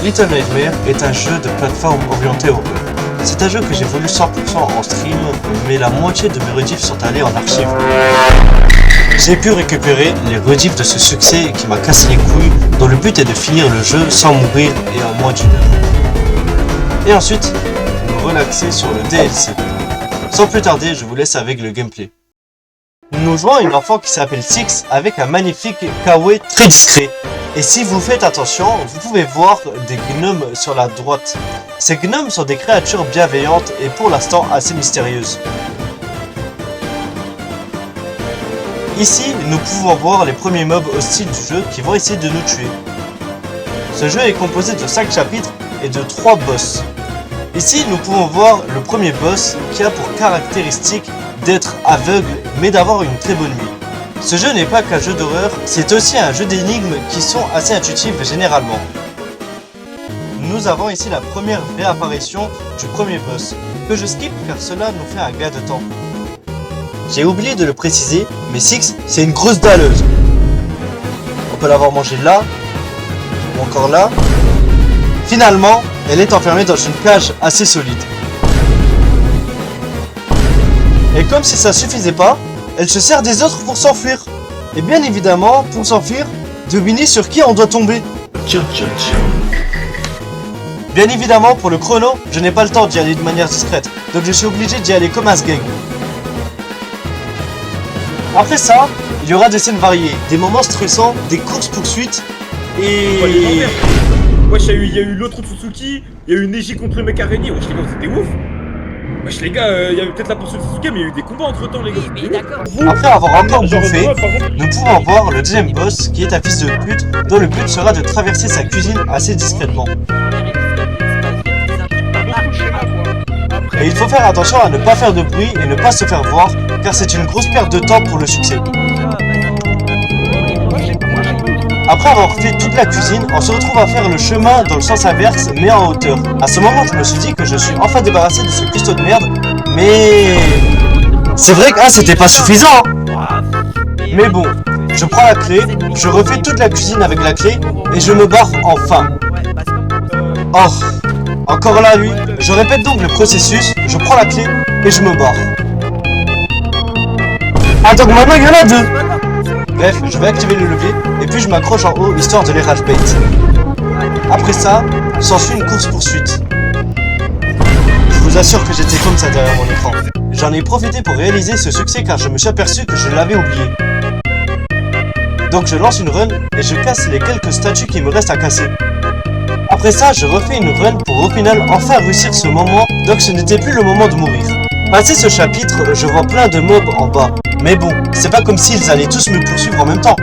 Little Nightmares est un jeu de plateforme orienté horreur. C'est un jeu que j'ai voulu 100% en stream, mais la moitié de mes rediffs sont allés en archive. J'ai pu récupérer les rediffs de ce succès qui m'a cassé les couilles, dont le but est de finir le jeu sans mourir et en moins d'1 heure. Et ensuite, me relaxer sur le DLC. Sans plus tarder, je vous laisse avec le gameplay. Nous jouons à une enfant qui s'appelle Six avec un magnifique kawaii très discret. Et si vous faites attention, vous pouvez voir des gnomes sur la droite. Ces gnomes sont des créatures bienveillantes et pour l'instant assez mystérieuses. Ici, nous pouvons voir les premiers mobs hostiles du jeu qui vont essayer de nous tuer. Ce jeu est composé de 5 chapitres et de 3 boss. Ici, nous pouvons voir le premier boss qui a pour caractéristique d'être aveugle mais d'avoir une très bonne vue. Ce jeu n'est pas qu'un jeu d'horreur, c'est aussi un jeu d'énigmes qui sont assez intuitifs généralement. Nous avons ici la première réapparition du premier boss, que je skip car cela nous fait un gain de temps. J'ai oublié de le préciser, mais Six, c'est une grosse dalleuse. On peut l'avoir mangé là, ou encore là. Finalement, elle est enfermée dans une cage assez solide. Et comme si ça suffisait pas, elle se sert des autres pour s'enfuir. Et bien évidemment, pour s'enfuir, devinez sur qui on doit tomber. Bien évidemment, pour le chrono, je n'ai pas le temps d'y aller de manière discrète, donc je suis obligé d'y aller comme un sgeg. Après ça, il y aura des scènes variées, des moments stressants, des courses-poursuites et... Wesh, il y a eu l'autre Tsutsuki, il y a eu Neji contre Mec Araignée, wesh les gars, c'était ouf. Wesh les gars, il y avait peut-être la poursuite de Sasuke, mais il y a eu des combats entre temps les gars. Après avoir encore bouffé, nous pouvons voir le deuxième boss qui est un fils de pute dont le but sera de traverser sa cuisine assez discrètement. Et il faut faire attention à ne pas faire de bruit et ne pas se faire voir car c'est une grosse perte de temps pour le succès. Après avoir fait toute la cuisine, on se retrouve à faire le chemin dans le sens inverse mais en hauteur. À ce moment, je me suis dit que je suis enfin débarrassé de ce cuistot de merde, mais... C'est vrai que c'était pas suffisant. Mais bon, je prends la clé, je refais toute la cuisine avec la clé et je me barre enfin. Oh, encore là lui, je répète donc le processus, je prends la clé et je me barre. Ah donc maintenant il y en a deux. Bref, je vais activer le levier et puis je m'accroche en haut histoire de les rage bait. Après ça, s'ensuit une course poursuite. Je vous assure que j'étais comme ça derrière mon écran. J'en ai profité pour réaliser ce succès car je me suis aperçu que je l'avais oublié. Donc je lance une run et je casse les quelques statues qui me restent à casser. Après ça, je refais une run pour au final enfin réussir ce moment, donc ce n'était plus le moment de mourir. Passé ce chapitre, je vois plein de mobs en bas. Mais bon, c'est pas comme s'ils allaient tous me poursuivre en même temps.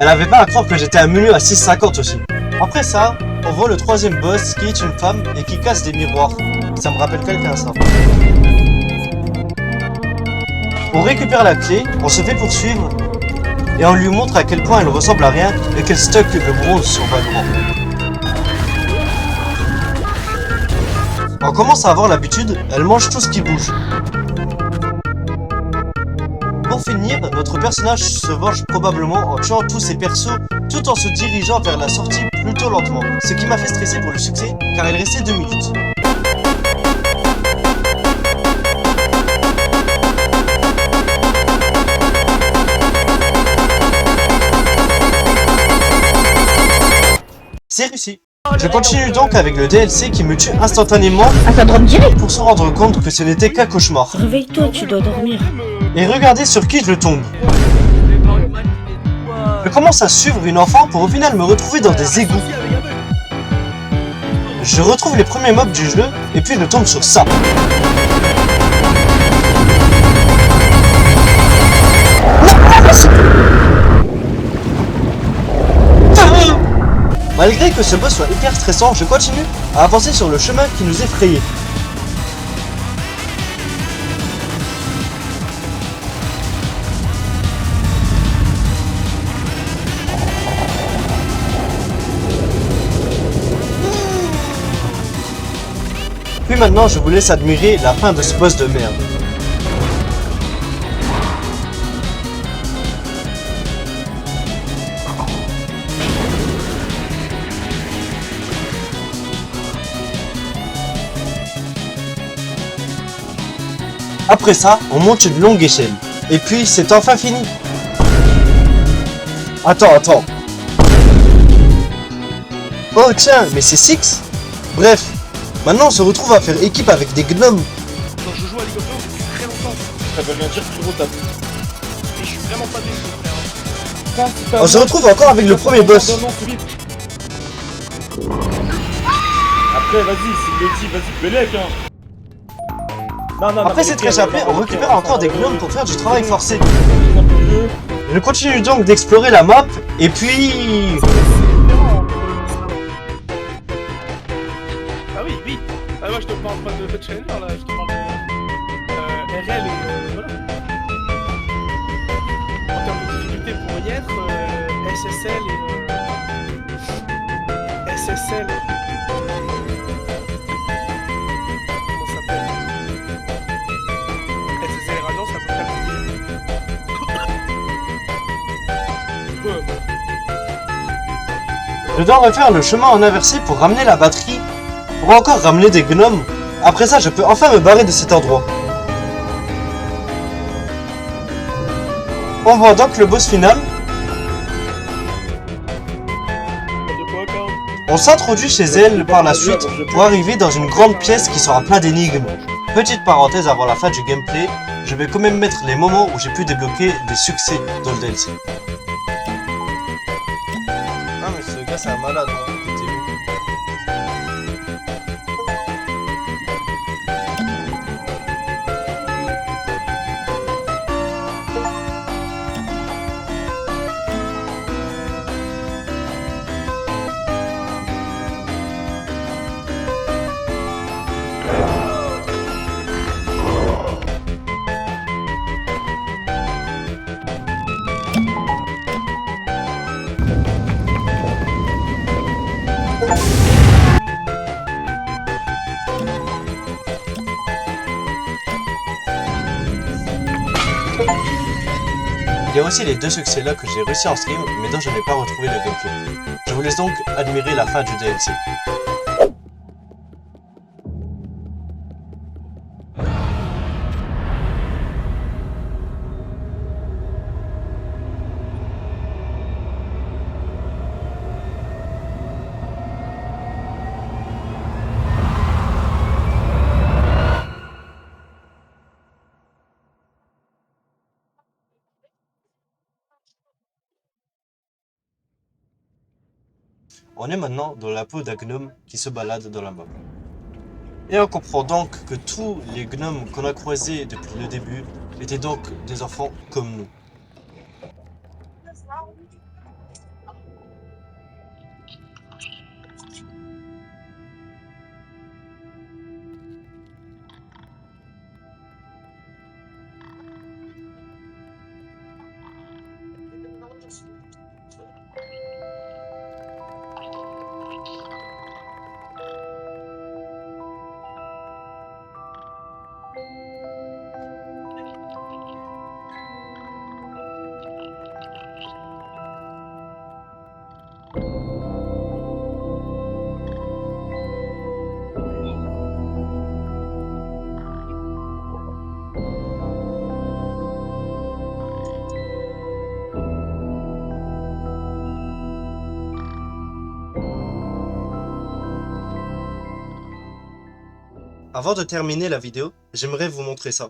Elle avait pas à croire que j'étais un menu à 6,50 aussi. Après ça, on voit le troisième boss qui est une femme et qui casse des miroirs. Ça me rappelle quelqu'un ça. On récupère la clé, on se fait poursuivre et on lui montre à quel point elle ressemble à rien et qu'elle stocke le bronze sur Valorant. On commence à avoir l'habitude, elle mange tout ce qui bouge. Pour finir, notre personnage se venge probablement en tuant tous ses persos tout en se dirigeant vers la sortie plutôt lentement. Ce qui m'a fait stresser pour le succès car il restait 2 minutes. C'est réussi. Je continue donc avec le DLC qui me tue instantanément pour se rendre compte que ce n'était qu'un cauchemar. Réveille-toi, tu dois dormir. Et regardez sur qui je tombe. Je commence à suivre une enfant pour au final me retrouver dans des égouts. Je retrouve les premiers mobs du jeu et puis je tombe sur ça. Malgré que ce boss soit hyper stressant, je continue à avancer sur le chemin qui nous effrayait. Puis maintenant, je vous laisse admirer la fin de ce boss de merde. Après ça, on monte une longue échelle. Et puis, c'est enfin fini. Attends. Oh tiens, mais c'est Six. Bref, maintenant on se retrouve à faire équipe avec des gnomes. Quand je joue à League of Legends depuis très longtemps, Ça veut rien dire, frérot, t'as... et je suis vraiment pas déçu, frère. On se retrouve encore avec le premier boss. Après, vas-y, c'est le petit, vas-y, Belek, hein. Non, Après s'être échappé, on récupère encore des gnomes pour faire du travail forcé. Plus. Je continue donc d'explorer la map, et puis... Ah oui. Ah moi je te parle pas de Challenger là, je te parle de RL et voilà. En termes de difficulté pour y être, SSL et SSL. Comment ça s'appelle? SSL et Radiant, c'est à peu près le même. Je dois refaire le chemin en inversé pour ramener la batterie, pour encore ramener des gnomes. Après ça, je peux enfin me barrer de cet endroit. On voit donc le boss final. On s'introduit chez elle par la suite pour arriver dans une grande pièce qui sera plein d'énigmes. Petite parenthèse avant la fin du gameplay, je vais quand même mettre les moments où j'ai pu débloquer des succès dans le DLC. Ah mais ce gars c'est un malade, hein. Il y a aussi les deux succès là que j'ai réussi en stream, mais dont je n'ai pas retrouvé le gameplay. Je vous laisse donc admirer la fin du DLC. On est maintenant dans la peau d'un gnome qui se balade dans la map. Et on comprend donc que tous les gnomes qu'on a croisés depuis le début étaient donc des enfants comme nous. Avant de terminer la vidéo, j'aimerais vous montrer ça.